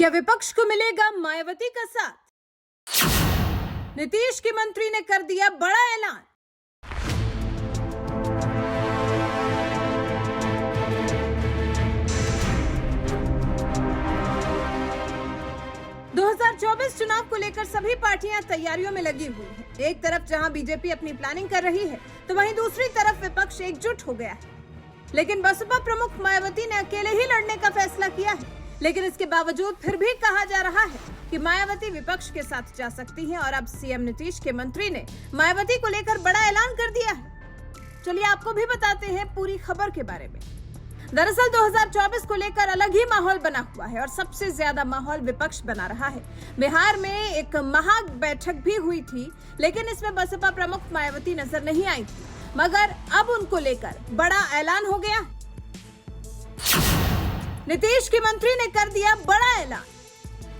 क्या विपक्ष को मिलेगा मायावती का साथ? नीतीश के मंत्री ने कर दिया बड़ा ऐलान। चुनाव को लेकर सभी पार्टियां तैयारियों में लगी हुई हैं। एक तरफ जहां बीजेपी अपनी प्लानिंग कर रही है, तो वहीं दूसरी तरफ विपक्ष एकजुट हो गया है। लेकिन बसपा प्रमुख मायावती ने अकेले ही लड़ने का फैसला किया है। लेकिन इसके बावजूद फिर भी कहा जा रहा है कि मायावती विपक्ष के साथ जा सकती हैं और अब सीएम नीतीश के मंत्री ने मायावती को लेकर बड़ा ऐलान कर दिया है। चलिए आपको भी बताते हैं पूरी खबर के बारे में। दरअसल 2024 को लेकर अलग ही माहौल बना हुआ है और सबसे ज्यादा माहौल विपक्ष बना रहा है। बिहार में एक महा बैठक भी हुई थी, लेकिन इसमें बसपा प्रमुख मायावती नजर नहीं आई थी, मगर अब उनको लेकर बड़ा ऐलान हो गया। नीतीश के मंत्री ने कर दिया बड़ा ऐलान।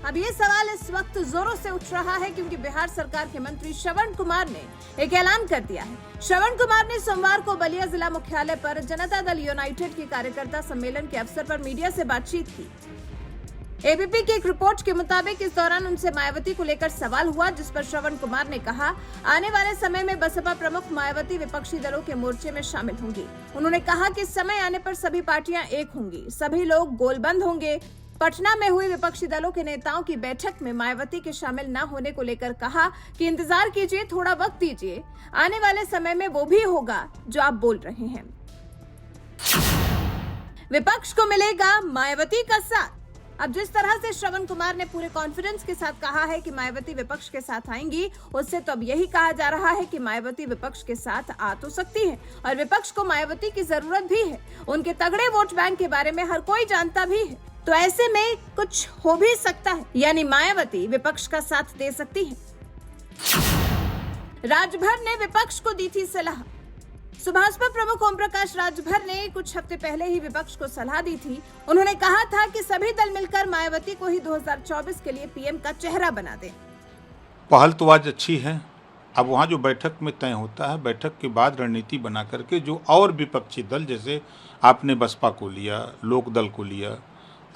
अब ये सवाल इस वक्त जोरों से उठ रहा है क्योंकि बिहार सरकार के मंत्री श्रवण कुमार ने एक ऐलान कर दिया है। श्रवण कुमार ने सोमवार को बलिया जिला मुख्यालय पर जनता दल यूनाइटेड के कार्यकर्ता सम्मेलन के अवसर पर मीडिया से बातचीत की। एबीपी की एक रिपोर्ट के मुताबिक इस दौरान उनसे मायावती को लेकर सवाल हुआ, जिस पर श्रवण कुमार ने कहा, आने वाले समय में बसपा प्रमुख मायावती विपक्षी दलों के मोर्चे में शामिल होंगी। उन्होंने कहा कि समय आने पर सभी पार्टियां एक होंगी, सभी लोग गोलबंद होंगे। पटना में हुई विपक्षी दलों के नेताओं की बैठक में मायावती के शामिल न होने को लेकर कहा कि इंतजार कीजिए, थोड़ा वक्त दीजिए, आने वाले समय में वो भी होगा जो आप बोल रहे हैं। विपक्ष को मिलेगा मायावती का साथ। अब जिस तरह से श्रवण कुमार ने पूरे कॉन्फिडेंस के साथ कहा है कि मायावती विपक्ष के साथ आएंगी, उससे तो अब यही कहा जा रहा है कि मायावती विपक्ष के साथ आ तो सकती है और विपक्ष को मायावती की जरूरत भी है। उनके तगड़े वोट बैंक के बारे में हर कोई जानता भी है, तो ऐसे में कुछ हो भी सकता है, यानी मायावती विपक्ष का साथ दे सकती है। राजभर ने विपक्ष को दी थी सलाह। सुभाषपा प्रमुख ओम प्रकाश राजभर ने कुछ हफ्ते पहले ही विपक्ष को सलाह दी थी। उन्होंने कहा था कि सभी दल मिलकर मायावती को ही 2024 के लिए पीएम का चेहरा बना दें। पहल तो आज अच्छी है। अब वहाँ जो बैठक में तय होता है, बैठक के बाद रणनीति बना करके जो और विपक्षी दल, जैसे आपने बसपा को लिया, लोक दल को लिया,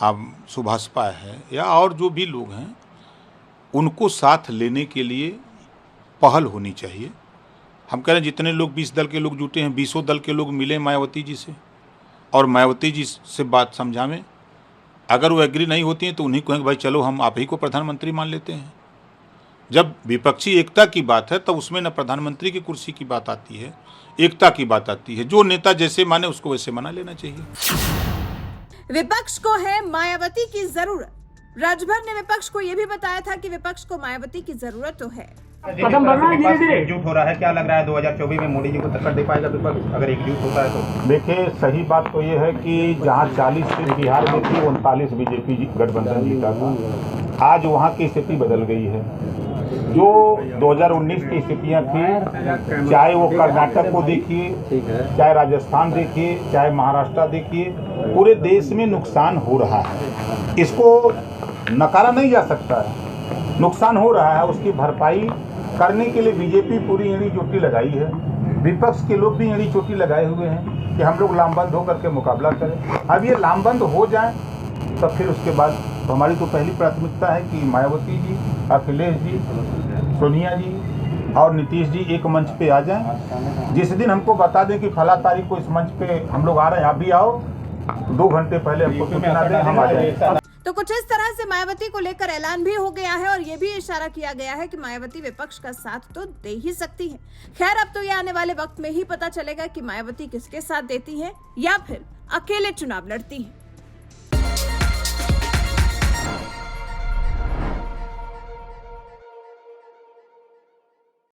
अब सुभाषपा है या और जो भी लोग हैं, उनको साथ लेने के लिए पहल होनी चाहिए। हम कह रहे हैं जितने लोग 20 दल के लोग जुटे हैं, 20 दल के लोग मिले मायावती जी से और मायावती जी से बात समझावें। अगर वो एग्री नहीं होती हैं तो उन्हीं कहेंगे भाई चलो हम आप ही को प्रधानमंत्री मान लेते हैं। जब विपक्षी एकता की बात है तब उसमें न प्रधानमंत्री की कुर्सी की बात आती है, एकता की बात आती है। जो नेता जैसे माने उसको वैसे मना लेना चाहिए। विपक्ष को है मायावती की जरूरत। राजभर ने विपक्ष को यह भी बताया था कि विपक्ष को मायावती की जरूरत तो है। कदम बढ़ना है, धीरे-धीरे एकजुट हो रहा है। क्या लग रहा है 2024 में मोदी जी को टक्कर दे पाएगा विपक्ष अगर एकजुट होता है तो? देखिए, सही बात तो ये है कि जहाँ 40 सीट बिहार में थी 39 बीजेपी गठबंधन जीता था। आज वहाँ की स्थिति बदल गई है। जो 2019 की स्थितियाँ थी, चाहे वो कर्नाटक को देखिए, चाहे राजस्थान देखिए, चाहे महाराष्ट्र देखिए, पूरे देश में नुकसान हो रहा है। इसको नकारा नहीं जा सकता है, नुकसान हो रहा है। उसकी भरपाई करने के लिए बीजेपी पूरी एड़ी चोटी लगाई है। विपक्ष के लोग भी एड़ी चोटी लगाए हुए हैं कि हम लोग लामबंद होकर के मुकाबला करें। अब ये लामबंद हो जाए तो फिर उसके बाद हमारी तो पहली प्राथमिकता है कि मायावती जी, अखिलेश जी, सोनिया जी और नीतीश जी एक मंच पे आ जाएं। जिस दिन हमको बता दें कि फला तारीख को इस मंच पे हम लोग आ रहे हैं, आप भी आओ, 2 घंटे पहले हमको सूचना दें, हम आ जाएंगे। तो कुछ इस तरह से मायावती को लेकर ऐलान भी हो गया है और ये भी इशारा किया गया है कि मायावती विपक्ष का साथ तो दे ही सकती है। खैर, अब तो ये आने वाले वक्त में ही पता चलेगा कि मायावती किसके साथ देती है या फिर अकेले चुनाव लड़ती है।